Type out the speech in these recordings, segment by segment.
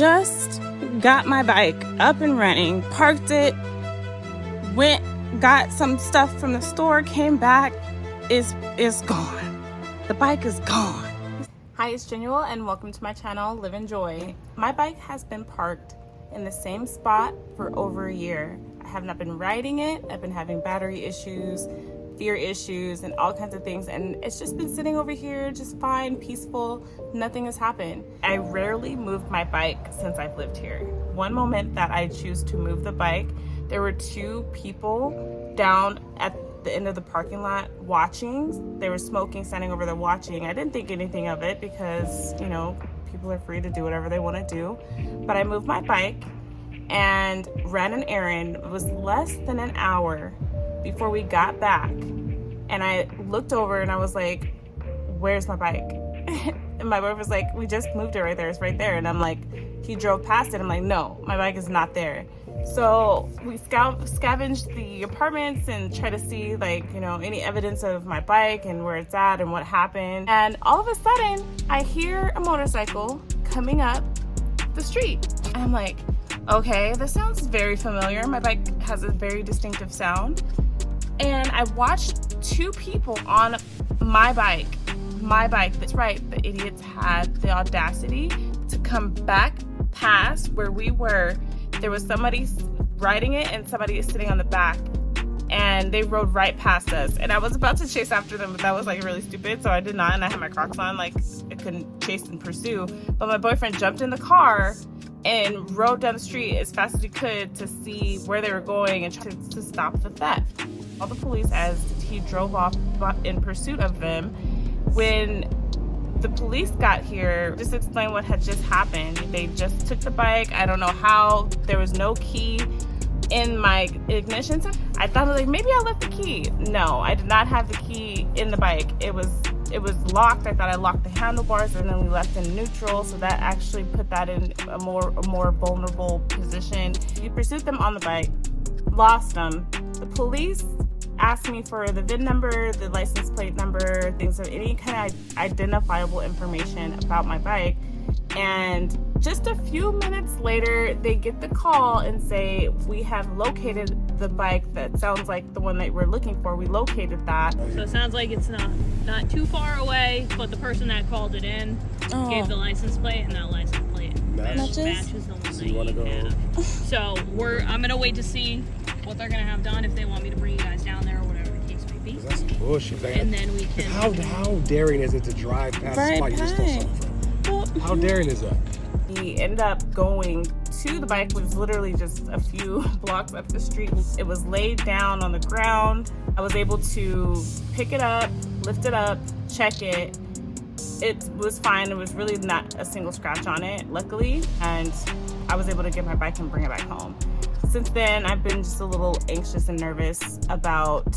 just got my bike up and running, parked it, went, got some stuff from the store, came back, it's gone. The bike is gone. Hi, it's Genuel and welcome to my channel, Live Enjoy. My bike has been parked in the same spot for over a year. I have not been riding it. I've been having battery issues, fear issues, and all kinds of things, and it's just been sitting over here just fine, peaceful. Nothing has happened. I rarely moved my bike since I've lived here. One moment that I choose to move the bike, there were two people down at the end of the parking lot watching. They were smoking, standing over there watching. I didn't think anything of it because, you know, people are free to do whatever they want to do. But I moved my bike and ran an errand. It was less than an hour before we got back. And I looked over and I was like, where's my bike? And my boyfriend was like, we just moved it right there. It's right there. And I'm like, he drove past it. I'm like, no, my bike is not there. So we scavenged the apartments and try to see, like, you know, any evidence of my bike and where it's at and what happened. And all of a sudden, I hear a motorcycle coming up the street. And I'm like, okay, this sounds very familiar. My bike has a very distinctive sound. And I watched two people on my bike. That's right, the idiots had the audacity to come back past where we were. There was somebody riding it and somebody is sitting on the back, and they rode right past us. And I was about to chase after them, but that was like really stupid, so I did not. And I had my Crocs on, like I couldn't chase and pursue. But my boyfriend jumped in the car and rode down the street as fast as he could to see where they were going and try to stop the theft. All the police as he drove off in pursuit of them. When the police got here, just explain what had just happened. They just took the bike. I don't know how. There was no key in my ignition. I thought, like, maybe I left the key. No, I did not have the key in the bike. It was locked. I thought I locked the handlebars, and then we left in neutral, so that actually put that in a more vulnerable position. We pursued them on the bike, lost them. The police asked me for the VIN number, the license plate number, things of any kind of identifiable information about my bike. And just a few minutes later, they get the call and say, we have located the bike that sounds like the one that we're looking for. We located that. So it sounds like it's not too far away, but the person that called it in gave the license plate, and that license plate matches the one that you have. So I'm gonna wait to see what they're gonna have done, if they want me to bring you guys down there or whatever the case may be. That's some bullshit. And then we can. How daring is it to drive past the spot you just stole something from? How daring is that? We ended up going to the bike, which was literally just a few blocks up the street. It was laid down on the ground. I was able to pick it up, lift it up, check it. It was fine. It was really not a single scratch on it, luckily. And I was able to get my bike and bring it back home. Since then, I've been just a little anxious and nervous about,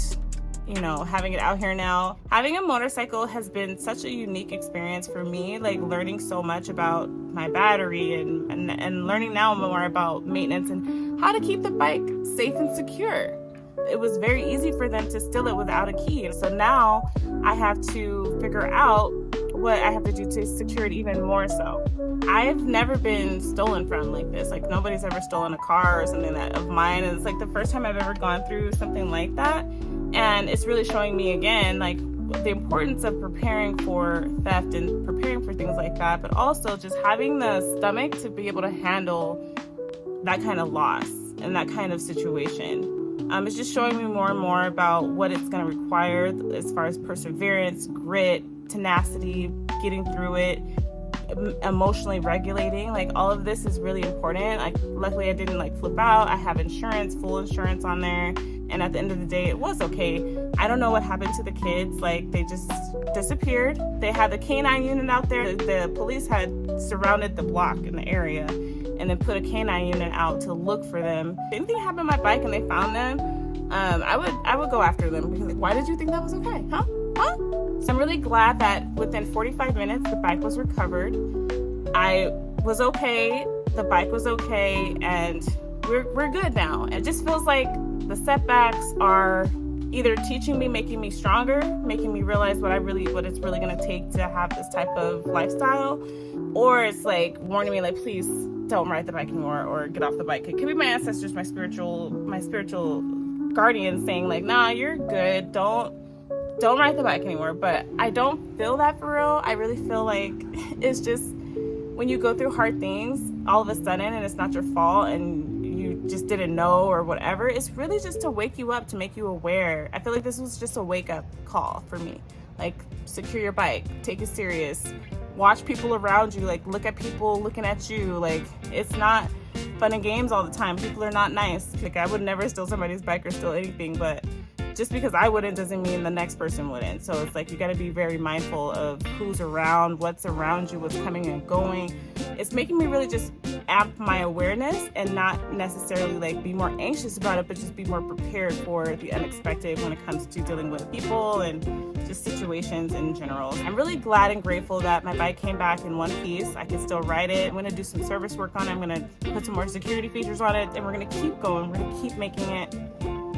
you know, having it out here now. Having a motorcycle has been such a unique experience for me, like learning so much about my battery and learning now more about maintenance and how to keep the bike safe and secure. It was very easy for them to steal it without a key. So now I have to figure out what I have to do to secure it even more so. I've never been stolen from like this. Like, nobody's ever stolen a car or something of mine. And it's like the first time I've ever gone through something like that. And it's really showing me again, like, the importance of preparing for theft and preparing for things like that, but also just having the stomach to be able to handle that kind of loss and that kind of situation. It's just showing me more and more about what it's going to require as far as perseverance, grit, tenacity, getting through it, emotionally regulating. Like, all of this is really important. Like, luckily I didn't like flip out. I have insurance, full insurance on there, and at the end of the day it was okay. I don't know what happened to the kids. Like, they just disappeared. They had the K9 unit out there. The police had surrounded the block in the area and then put a K9 unit out to look for them. If anything happened to my bike and they found them, I would go after them, because, like, why did you think that was okay? Huh? So I'm really glad that within 45 minutes the bike was recovered. I was okay, the bike was okay, and we're good now. It just feels like the setbacks are either teaching me, making me stronger, making me realize what it's really gonna take to have this type of lifestyle, or it's like warning me, like, please don't ride the bike anymore or get off the bike. It could be my ancestors, my spiritual guardian saying like, nah, you're good, don't ride the bike anymore. But I don't feel that for real. I really feel like it's just when you go through hard things all of a sudden and it's not your fault and you just didn't know or whatever, it's really just to wake you up, to make you aware. I feel like this was just a wake up call for me. Like, secure your bike, take it serious, watch people around you, like look at people looking at you. Like, it's not fun and games all the time. People are not nice. Like, I would never steal somebody's bike or steal anything, but just because I wouldn't doesn't mean the next person wouldn't. So it's like you got to be very mindful of who's around, what's around you, what's coming and going. It's making me really just amp my awareness and not necessarily like be more anxious about it, but just be more prepared for the unexpected when it comes to dealing with people and just situations in general. I'm really glad and grateful that my bike came back in one piece. I can still ride it. I'm going to do some service work on it. I'm going to put some more security features on it, and we're going to keep going. We're going to keep making it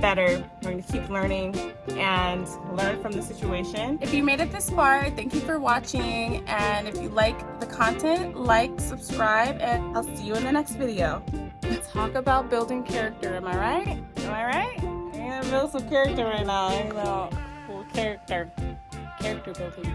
better. We're going to keep learning and learn from the situation. If you made it this far, thank you for watching. And if you like the content, like, subscribe, and I'll see you in the next video. Let's talk about building character. Am I right? Am I right? I'm going to build some character right now. Cool character building.